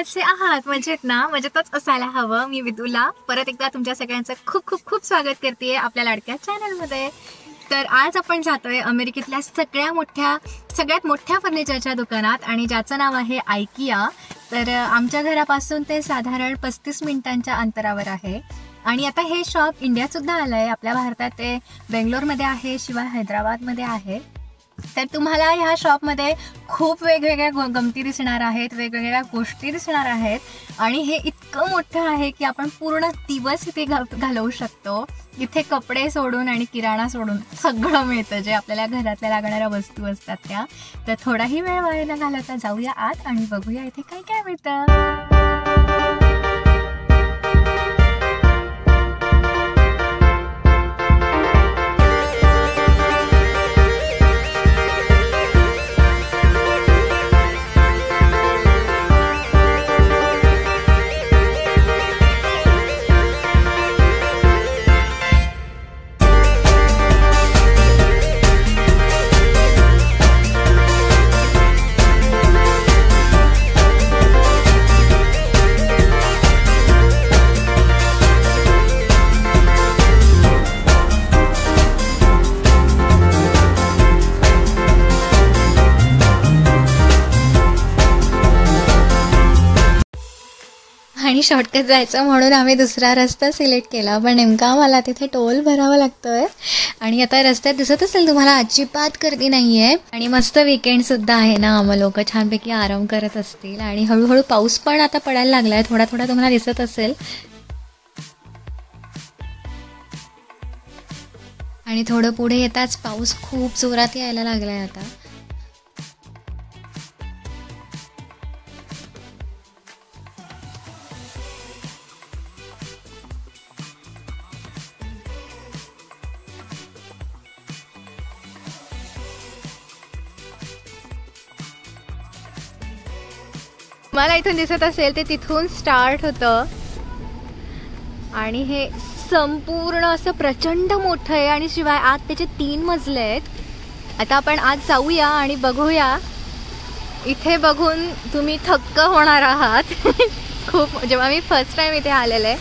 कसे आहात? मजेत ना? मजेतच असायला हवं. मी विदुला परत एकदा तुमच्या सगळ्यांचं खूप खूप खूप स्वागत करते आपल्या लाडक्या चॅनलमध्ये. तर आज आपण जातोय अमेरिकेतल्या सगळ्यात मोठ्या फर्निचरच्या दुकानात आणि ज्याचं नाव आहे आयकिया. तर आमच्या घरापासून ते साधारण 35 मिनिटांच्या अंतरावर आहे. आणि आता हे शॉप इंडियात सुद्धा आलंय. आपल्या भारतात ते बेंगलोरमध्ये आहे, शिवाय हैदराबादमध्ये आहे. तर तुम्हाला ह्या शॉपमध्ये खूप वेगवेगळ्या गमती दिसणार आहेत, वेगवेगळ्या गोष्टी दिसणार आहेत. आणि हे इतकं मोठं आहे की आपण पूर्ण दिवस इथे घालवू शकतो. इथे कपडे सोडून आणि किराणा सोडून सगळं मिळतं, जे आपल्याला घरातल्या लागणाऱ्या वस्तू असतात त्या. तर थोडाही वेळ वाया न घालवता जाऊया आत आणि बघूया इथे काय काय मिळतं. आणि शॉर्टकट जायचं म्हणून आम्ही दुसरा रस्ता सिलेक्ट केला, पण नेमका मला तिथे टोल भरावा लागतोय. आणि आता रस्त्यात दिसत असेल तुम्हाला अजिबात गर्दी नाही आहे आणि मस्त वीकेंड सुद्धा आहे ना, मग लोक छानपैकी आराम करत असतील. आणि हळूहळू पाऊस पण आता पडायला लागलाय, थोडा थोडा तुम्हाला दिसत असेल. आणि थोडं पुढे येताच पाऊस खूप जोरात यायला लागलाय आता. मला इथून दिसत असेल ते तिथून स्टार्ट होतं आणि हे संपूर्ण असं प्रचंड मोठं आहे आणि शिवाय आत त्याचे 3 मजले आहेत. आता आपण आत जाऊया आणि बघूया. इथे बघून तुम्ही थक्क होणार आहात. खूप, जेव्हा मी फर्स्ट टाइम इथे आलेले,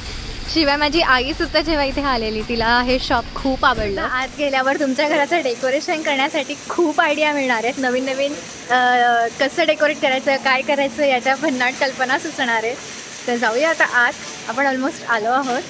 शिवाय माझी आई सुद्धा जेव्हा इथे आलेली, तिला हे शॉप खूप आवडलं. आत गेल्यावर तुमच्या घराचं डेकोरेशन करण्यासाठी खूप आयडिया मिळणार आहेत. नवीन नवीन कसं डेकोरेट करायचं, काय करायचं, याच्या भन्नाट कल्पना सुचणार आहेत. तर जाऊया आता आत. आपण ऑलमोस्ट आलो आहोत.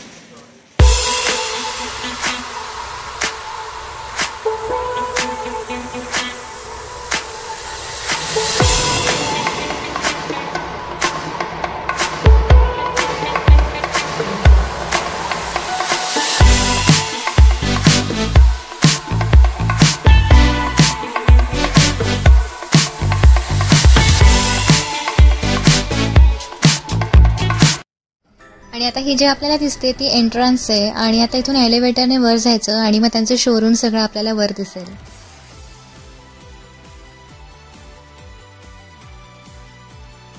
आणि आता ही जी आपल्याला दिसते ती एंट्रन्स आहे आणि आता इथून एलिव्हेटरने वर जायचं आणि मग त्यांचं शोरूम सगळं आपल्याला वर दिसेल.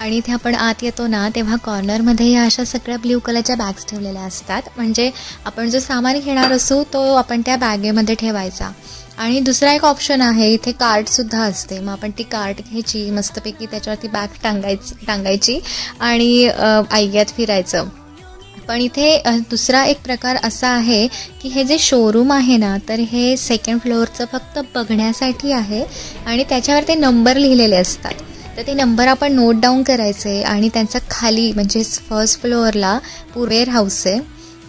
आणि इथे आपण आत येतो ना, तेव्हा कॉर्नरमध्ये या अशा सगळ्या ब्ल्यू कलरच्या बॅग्स ठेवलेल्या असतात. म्हणजे आपण जो सामान घेणार असू तो आपण त्या बॅगेमध्ये ठेवायचा. आणि दुसरा एक ऑप्शन आहे, इथे कार्टसुद्धा असते. मग आपण ती कार्ट घ्यायची, मस्तपैकी त्याच्यावरती बॅग टांगायची आणि आयकियात फिरायचं. पण इथे दुसरा एक प्रकार असा आहे की हे जे शोरूम आहे ना, तर हे 2nd फ्लोअरचं फक्त बघण्यासाठी आहे आणि त्याच्यावर ते नंबर लिहिलेले असतात. तर ते नंबर आपण नोट डाऊन करायचे आणि त्यांचा खाली म्हणजे 1st फ्लोअरला वेअर हाऊस आहे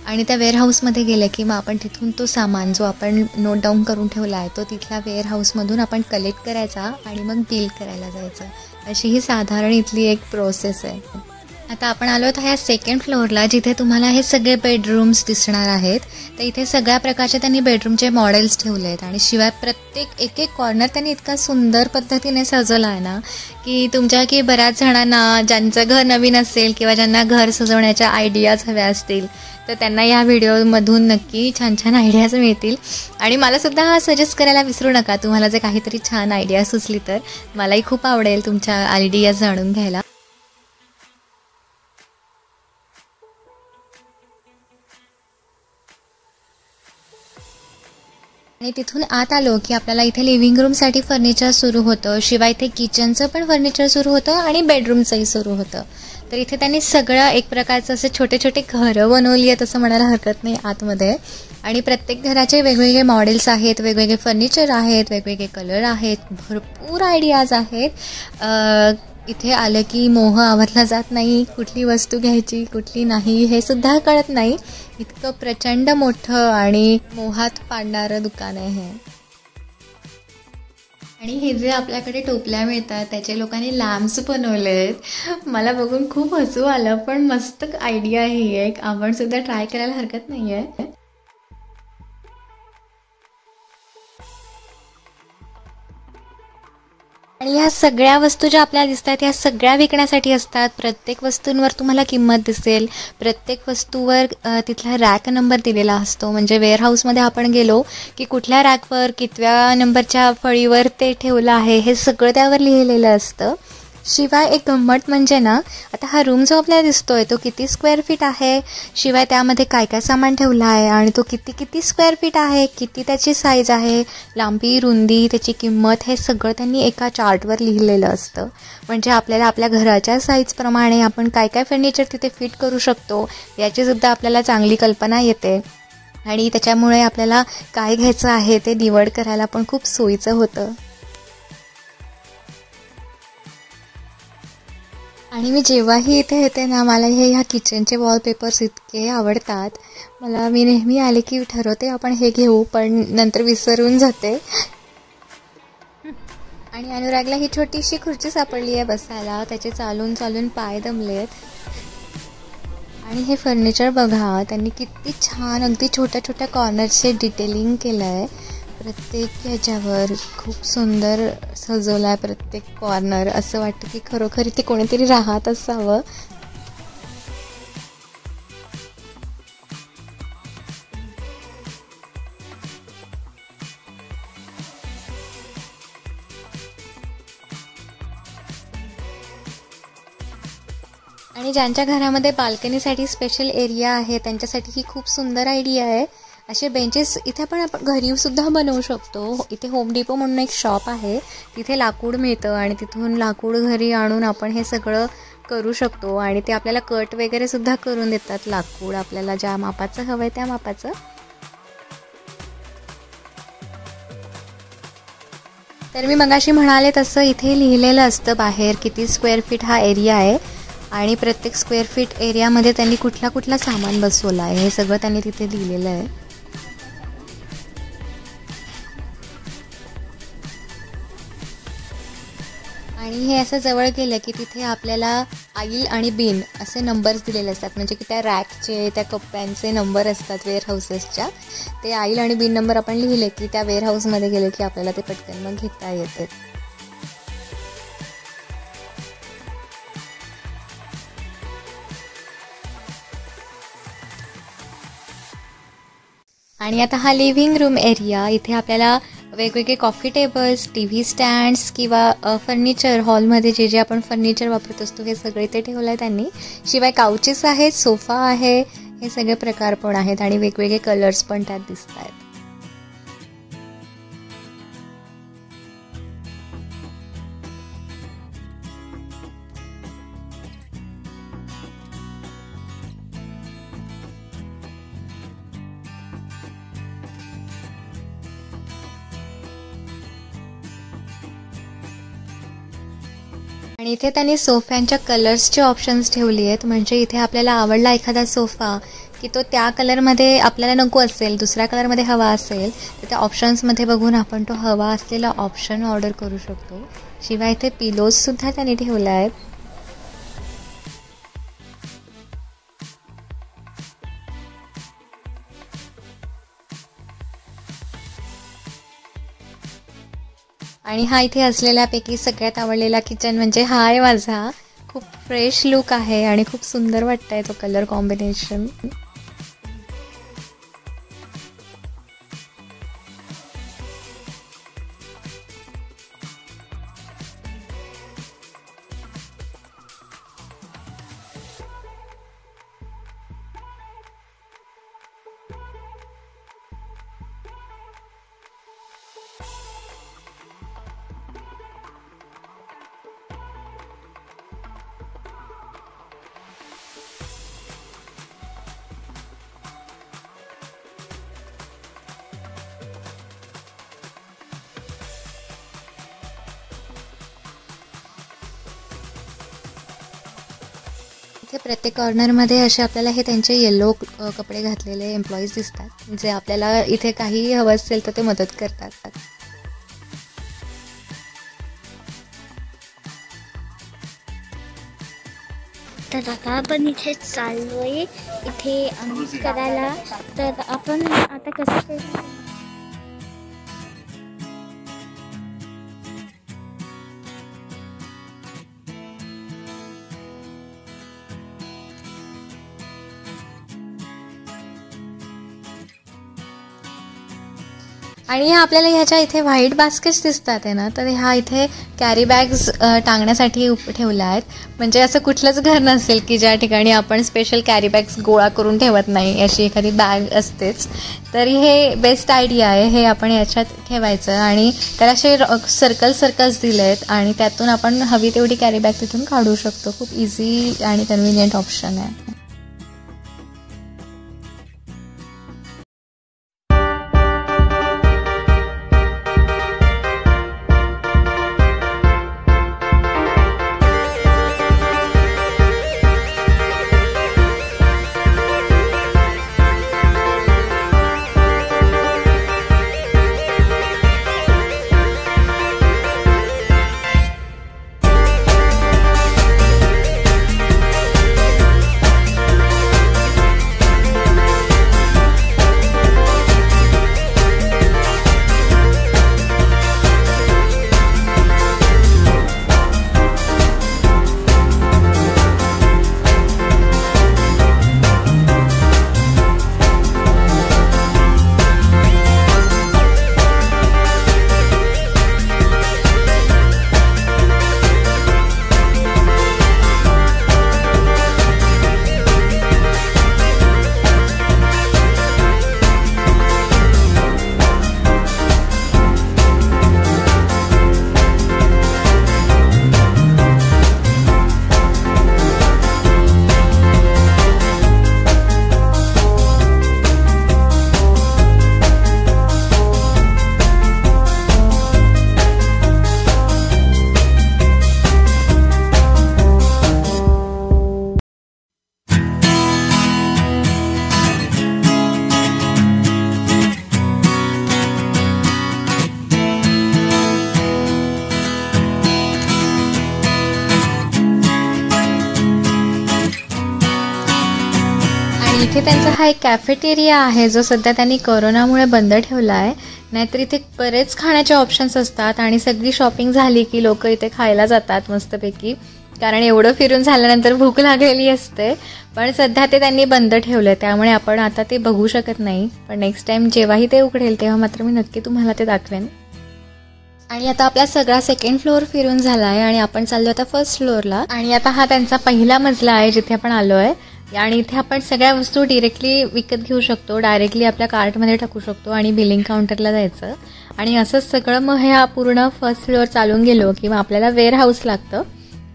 आणि त्या वेअर हाऊसमध्ये गेलं की मग आपण तिथून तो सामान जो आपण नोट डाऊन करून ठेवला आहे तो तिथल्या वेअर हाऊसमधून आपण कलेक्ट करायचा आणि मग बिल करायला जायचं. अशी ही साधारण इथली एक प्रोसेस आहे. आता आपण आलो आहोत ह्या 2nd फ्लोअरला, जिथे तुम्हाला हे सगळे बेडरूम्स दिसणार आहेत. तर इथे सगळ्या प्रकारचे त्यांनी बेडरूमचे मॉडेल्स ठेवले आहेत आणि शिवाय प्रत्येक एक कॉर्नर त्यांनी इतका सुंदर पद्धतीने सजवला आहे ना, की तुमच्या बऱ्याच जणांना ज्यांचं घर नवीन असेल किंवा ज्यांना घर सजवण्याच्या आयडियाज हव्या असतील तर त्यांना या व्हिडिओमधून नक्की छान छान आयडियाज मिळतील. आणि मलासुद्धा सजेस्ट करायला विसरू नका, तुम्हाला जर काहीतरी छान आयडिया सुचली तर मलाही खूप आवडेल तुमच्या आयडियाज जाणून घ्यायला. आणि तिथून आत आलो की आपल्याला इथे लिव्हिंग रूमसाठी फर्निचर सुरू होतं, शिवाय इथे किचनचं पण फर्निचर सुरू होतं आणि बेडरूमचंही सुरू होतं. तर इथे त्यांनी सगळं एक प्रकारचं असे छोटे छोटे घरं बनवली आहेत असं म्हणायला हरकत नाही आतमध्ये. आणि प्रत्येक घराचे वेगवेगळे मॉडेल्स आहेत, वेगवेगळे फर्निचर आहेत, वेगवेगळे कलर आहेत, भरपूर आयडियाज आहेत. इथे आलं की मोह आवरला जात नाही, कुठली वस्तू घ्यायची कुठली नाही हे सुद्धा कळत नाही. इतकं प्रचंड मोठं आणि मोहात पाडणारं दुकान आहे हे. आणि हे जे आपल्याकडे टोपल्या मिळतात त्याचे लोकांनी लॅम्प्स बनवले आहेत. मला बघून खूप हसू आलं, पण मस्त आयडिया आहे ही एक. आपण सुद्धा ट्राय करायला हरकत नाही आहे. आणि ह्या सगळ्या वस्तू ज्या आपल्याला दिसतात ह्या सगळ्या विकण्यासाठी असतात. प्रत्येक वस्तूंवर तुम्हाला किंमत दिसेल. प्रत्येक वस्तूवर तिथला रॅक नंबर दिलेला असतो. म्हणजे वेअरहाऊसमध्ये आपण गेलो की कुठल्या रॅकवर कितव्या नंबरच्या फळीवर ते ठेवलं आहे हे सगळं त्यावर लिहिलेलं असतं. शिवाय एक गंमत म्हणजे ना, आता हा रूम जो आपल्याला दिसतोय तो किती स्क्वेअर फीट आहे, शिवाय त्यामध्ये काय काय सामान ठेवलं आहे आणि तो किती किती स्क्वेअर फीट आहे, किती त्याची साईज आहे, लांबी रुंदी, त्याची किंमत, हे सगळं त्यांनी एका चार्टवर लिहिलेलं असतं. म्हणजे आपल्याला आपल्या घराच्या साईजप्रमाणे आपण काय काय फर्निचर तिथे फिट करू शकतो याचीसुद्धा आपल्याला चांगली कल्पना येते. आणि त्याच्यामुळे आपल्याला काय घ्यायचं आहे ते निवड करायला पण खूप सोयीचं होतं. आणि मी जेव्हाही इथे येते ना, मला ह्या किचनचे वॉलपेपर्स इतके आवडतात. मी नेहमी आले की ठरवते आपण हे घेऊ, पण नंतर विसरून जाते. आणि अनुरागला ही छोटीशी खुर्ची सापडली आहे बसायला. त्याचे चालून चालून पाय दमलेत. आणि हे फर्निचर बघा, त्यांनी किती छान अगदी छोट्या छोट्या कॉर्नरचे डिटेलिंग केलं आहे. प्रत्येक ह्याच्यावर खूप सुंदर सजवलं आहे प्रत्येक कॉर्नर. असं वाटतं की खरोखर इथे कोणीतरी राहत असावं. आणि ज्यांच्या घरामध्ये बाल्कनीसाठी स्पेशल एरिया आहे त्यांच्यासाठी ही खूप सुंदर आयडिया आहे. असे बेंचेस इथे आपण घरीसुद्धा बनवू शकतो. इथे होम डिपो म्हणून एक शॉप आहे, तिथे लाकूड मिळतं आणि तिथून लाकूड घरी आणून आपण हे सगळं करू शकतो. आणि ते आपल्याला कट वगैरे सुद्धा करून देतात लाकूड, आपल्याला ज्या मापाचं हवं आहे त्या मापाचं. तर मी मगाशी म्हणाले तसं इथे लिहिलेलं असतं बाहेर किती स्क्वेअर फीट हा एरिया आहे आणि प्रत्येक स्क्वेअर फीट एरियामध्ये त्यांनी कुठला सामान बसवलं आहे हे सगळं त्यांनी तिथे लिहिलेलं आहे. आणि हे असं जवळ गेलं की तिथे आपल्याला आईल आणि बिन असे नंबर्स दिलेले असतात. म्हणजे की त्या रॅकचे, त्या कप्प्यांचे नंबर असतात वेअरहाऊसेसच्या. ते आईल आणि बिन नंबर आपण लिहिले की त्या वेअरहाऊसमध्ये गेले की आपल्याला ते पटकन मग घेता येते. आणि आता हा लिव्हिंग रूम एरिया. इथे आपल्याला वेगवेगळे coffee tables, T V stands किंवा फर्निचर हॉलमध्ये जे आपण फर्निचर वापरत असतो हे सगळे इथे ठेवलं आहे त्यांनी. शिवाय काउचेस आहेत, सोफा आहे, हे सगळे प्रकार पण आहेत आणि वेगवेगळे कलर्स पण त्यात दिसत आहेत. आणि इथे त्यांनी सोफ्यांच्या कलर्सचे ऑप्शन्स ठेवली आहेत. म्हणजे इथे आपल्याला आवडला एखादा सोफा की तो त्या कलरमध्ये आपल्याला नको असेल, दुसऱ्या कलरमध्ये हवा असेल तर त्या ऑप्शन्समध्ये बघून आपण तो हवा असलेला ऑप्शन ऑर्डर करू शकतो. शिवाय इथे पिलोजसुद्धा त्यांनी ठेवले आहेत. आणि हा इथे असलेल्यापैकी सगळ्यात आवडलेला किचन म्हणजे हा आहे माझा. खूप फ्रेश लुक आहे आणि खूप सुंदर वाटतंय तो कलर कॉम्बिनेशन. इथे प्रत्येक कॉर्नरमध्ये असे आपल्याला हे त्यांचे येलो कपडे घातलेले एम्प्लॉईज दिसतात, जे आपल्याला इथे काही हवं असेल तर ते मदत करतात. तर आता आपण इथे चाललोय इथे अनबॉक्स करायला. तर आपण आता कसं आणि ह्या आपल्याला ह्याच्या इथे व्हाईट बास्केट्स दिसतात आहे ना, तर ह्या इथे कॅरी बॅग्स टांगण्यासाठी ठेवल्या आहेत. म्हणजे असं कुठलंच घर नसेल की ज्या ठिकाणी आपण स्पेशल कॅरी बॅग्स गोळा करून ठेवत नाही, अशी एखादी बॅग असतेच. तर हे बेस्ट आयडिया आहे. हे आपण याच्यात ठेवायचं आणि त्याला असे सर्कल्स दिले आहेत आणि त्यातून आपण हवी तेवढी कॅरी बॅग तिथून काढू शकतो. खूप इझी आणि कन्व्हिनियंट ऑप्शन आहे. इथे त्यांचा हा एक कॅफेटेरिया आहे जो सध्या त्यांनी कोरोनामुळे बंद ठेवला आहे. नाहीतर इथे बरेच खाण्याचे ऑप्शन्स असतात आणि सगळी शॉपिंग झाली की लोक इथे खायला जातात मस्तपैकी, कारण एवढं फिरून झाल्यानंतर भूक लागलेली असते. पण सध्या ते त्यांनी बंद ठेवलं, त्यामुळे आपण आता ते बघू शकत नाही. पण नेक्स्ट टाइम जेव्हाही ते उघडेल तेव्हा मात्र मी नक्की तुम्हाला ते दाखवेन. आणि आता आपला सगळा सेकंड फ्लोअर फिरून झाला आहे आणि आपण चाललो आता फर्स्ट फ्लोअरला. आणि आता हा त्यांचा पहिला मजला आहे जिथे आपण आलो आहे. आणि इथे आपण सगळ्या वस्तू डिरेक्टली विकत घेऊ शकतो, डायरेक्टली आपल्या कार्टमध्ये टाकू शकतो आणि बिलिंग काउंटरला जायचं. आणि असंच सगळं मग हे पूर्ण फर्स्ट फ्लोअर चालून गेलो किंवा आपल्याला वेअर हाऊस लागतं,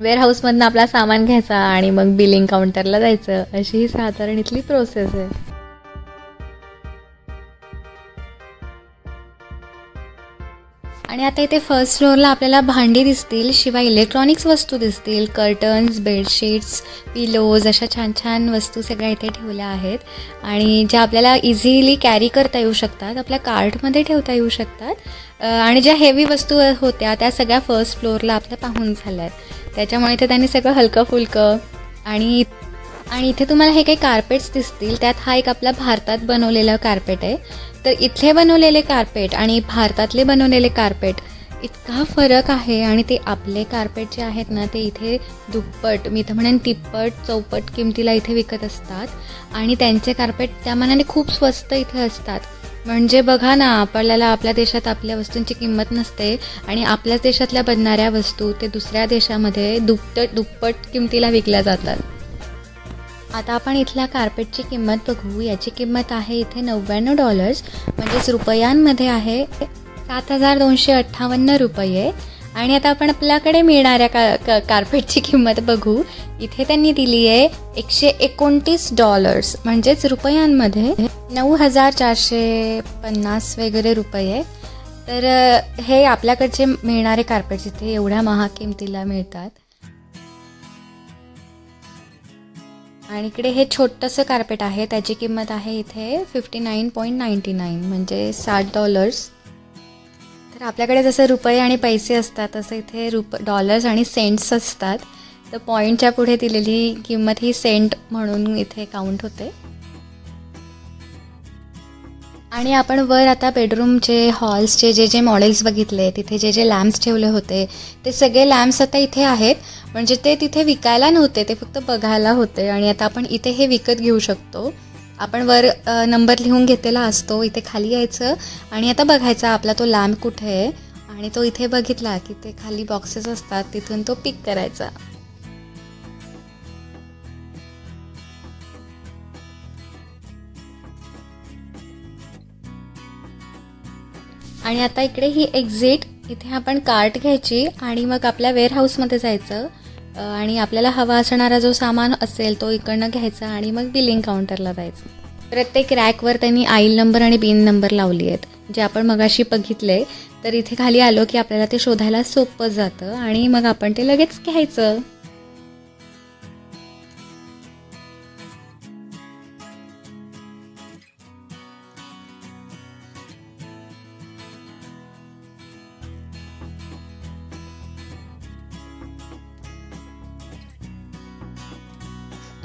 वेअर हाऊसमधनं आपला सामान घ्यायचा आणि मग बिलिंग काउंटरला जायचं. अशी ही साधारण इथली प्रोसेस आहे. आणि आता इथे फर्स्ट फ्लोअरला आपल्याला भांडी दिसतील, शिवाय इलेक्ट्रॉनिक्स वस्तू दिसतील, कर्टन्स, बेडशीट्स, पिलोज, अशा छान छान वस्तू सगळ्या इथे ठेवल्या आहेत. आणि ज्या आपल्याला इझिली कॅरी करता येऊ शकतात, आपल्या कार्टमध्ये ठेवता येऊ शकतात. आणि ज्या हेवी वस्तू होत्या त्या सगळ्या फर्स्ट फ्लोअरला आपल्या पाहून झाल्या आहेत. त्याच्यामुळे इथे त्यांनी सगळं हलकं फुलकं. आणि इथे तुम्हाला हे काही कार्पेट्स दिसतील, त्यात हा एक आपला भारतात बनवलेला कार्पेट आहे. तर इथले बनवलेले कार्पेट आणि भारतातले बनवलेले कार्पेट इतका फरक आहे. आणि ते आपले कार्पेट जे आहेत ना ते इथे दुप्पट, मी तर म्हणेन तिप्पट चौपट किमतीला इथे विकत असतात. आणि त्यांचे कार्पेट त्या मानाने खूप स्वस्त इथे असतात. म्हणजे बघा ना, आपल्याला आपल्या देशात आपल्या वस्तूंची किंमत नसते आणि आपल्याच देशातल्या बनणाऱ्या वस्तू ते दुसऱ्या देशामध्ये दुप्पट किमतीला विकल्या जातात. आता आपण इथल्या कार्पेटची किंमत बघू. याची किंमत आहे इथे $99, म्हणजेच रुपयांमध्ये आहे 7,258 रुपये. आणि आता आपण आपल्याकडे मिळणाऱ्या कार्पेटची किंमत बघू. इथे त्यांनी दिली आहे $129, म्हणजेच रुपयांमध्ये 9,450 वगैरे रुपये. तर हे आपल्याकडचे मिळणारे कार्पेट्स इथे एवढ्या महाग किमतीला मिळतात. आणि इकडे हे छोटंसं कार्पेट आहे, त्याची किंमत आहे इथे $59.99 म्हणजे $60. तर आपल्याकडे जसं रुपये आणि पैसे असतात तसं इथे डॉलर्स आणि सेंट्स असतात. तर पॉईंटच्या पुढे दिलेली किंमत ही सेंट म्हणून इथे काउंट होते. आणि आपण वर आता बेडरूमचे हॉल्सचे जे मॉडेल्स बघितले, तिथे जे लॅम्प्स ठेवले होते ते सगळे लॅम्प्स आता इथे आहेत. म्हणजे ते तिथे विकायला नव्हते, ते फक्त बघायला होते आणि आता आपण इथे हे विकत घेऊ शकतो. आपण वर नंबर लिहून घेतलेला असतो, इथे खाली यायचं आणि आता बघायचा आपला तो लॅम्प कुठे आहे आणि तो इथे बघितला की ते खाली बॉक्सेस असतात, तिथून तो पिक करायचा. आणि आता इकडे ही एक्झिट, इथे आपण कार्ट घ्यायची आणि मग आपल्या वेअरहाऊसमध्ये जायचं आणि आपल्याला हवा असणारा जो सामान असेल तो इकडनं घ्यायचा आणि मग बिलिंग काउंटरला जायचं. प्रत्येक रॅकवर त्यांनी आईल नंबर आणि बिन नंबर लावली आहेत, जे आपण मगाशी बघितले. तर इथे खाली आलो की आपल्याला ते शोधायला सोपं जातं आणि मग आपण ते लगेच घ्यायचं.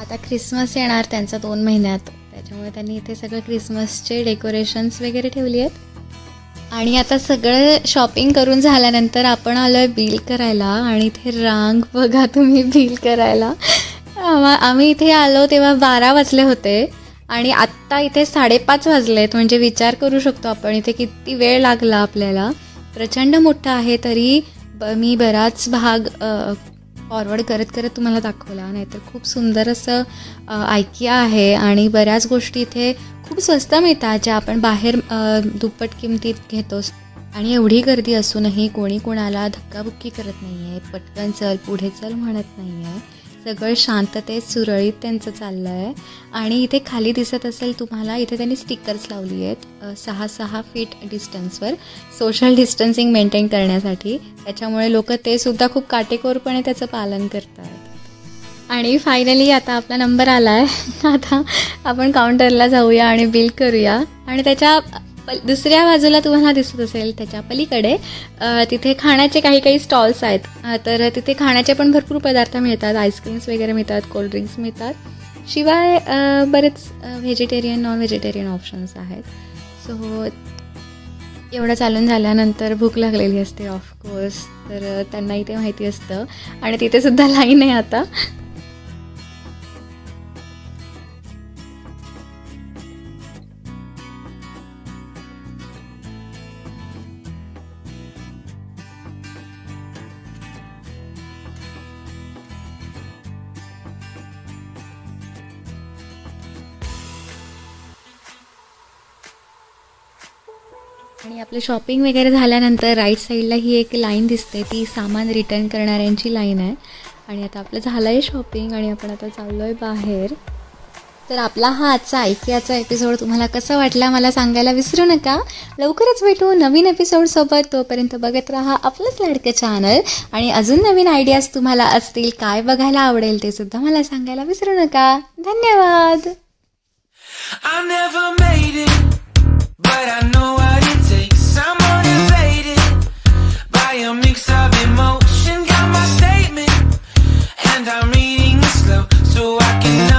आता ख्रिसमस येणार त्यांचा 2 महिन्यात, त्याच्यामुळे त्यांनी इथे सगळं ख्रिसमसचे डेकोरेशन्स वगैरे ठेवली आहेत. आणि आता सगळं शॉपिंग करून झाल्यानंतर आपण आलो आहे बिल करायला आणि इथे रांग बघा तुम्ही बिल करायला. आम्ही इथे आलो तेव्हा 12 वाजले होते आणि आत्ता इथे 5:30 वाजलेत. म्हणजे विचार करू शकतो आपण इथे किती वेळ लागला आपल्याला. प्रचंड मोठं आहे, तरी मी बराच भाग फॉरवर्ड करत तुम्हाला दाखवला. नाहीतर खूप सुंदर असं आयकिया आहे आणि बऱ्याच गोष्टी इथे खूप स्वस्त मिळतात, ज्या आपण बाहेर दुप्पट किमतीत घेतो. आणि एवढी गर्दी असूनही कोणी कोणाला धक्काबुक्की करत नाही आहे, पटकन चल पुढे चल म्हणत नाही आहे. सगळं शांततेत सुरळीत त्यांचं चाललं आहे. आणि इथे खाली दिसत असेल तुम्हाला, इथे त्यांनी स्टिकर्स लावली आहेत 6 फीट डिस्टन्सवर, सोशल डिस्टन्सिंग मेंटेन करण्यासाठी. त्याच्यामुळे लोक ते सुद्धा खूप काटेकोरपणे त्याचं पालन करतात. आणि फायनली आता आपला नंबर आला आहे. आता आपण काउंटरला जाऊया आणि बिल करूया. आणि त्याच्या दुसऱ्या बाजूला तुम्हाला दिसत असेल त्याच्या पलीकडे तिथे खाण्याचे काही स्टॉल्स आहेत. तर तिथे खाण्याचे पण भरपूर पदार्थ मिळतात, आईस्क्रीम्स वगैरे मिळतात, कोल्ड्रिंक्स मिळतात. शिवाय बरेच व्हेजिटेरियन नॉन व्हेजिटेरियन ऑप्शन्स आहेत. सो एवढं चालून झाल्यानंतर भूक लागलेली असते ऑफकोर्स, तर त्यांनाही ते माहिती असतं आणि तिथे सुद्धा लाईन आहे आता. आणि आपलं शॉपिंग वगैरे झाल्यानंतर राईट साईडला ही एक लाईन दिसते, ती सामान रिटर्न करणाऱ्यांची लाईन आहे. आणि आता आपलं झालं आहे शॉपिंग आणि आपण आता चाललो आहे बाहेर. तर आपला हा आजचा आयकियाचा एपिसोड तुम्हाला कसा वाटला मला सांगायला विसरू नका. लवकरच भेटू नवीन एपिसोडसोबत. तोपर्यंत बघत राहा आपलंच लाडकं चॅनल. आणि अजून नवीन आयडियाज तुम्हाला असतील, काय बघायला आवडेल ते सुद्धा मला सांगायला विसरू नका. धन्यवाद. But I know what it takes. I'm motivated by a mix of emotion. Got my statement and I'm reading it slow so I can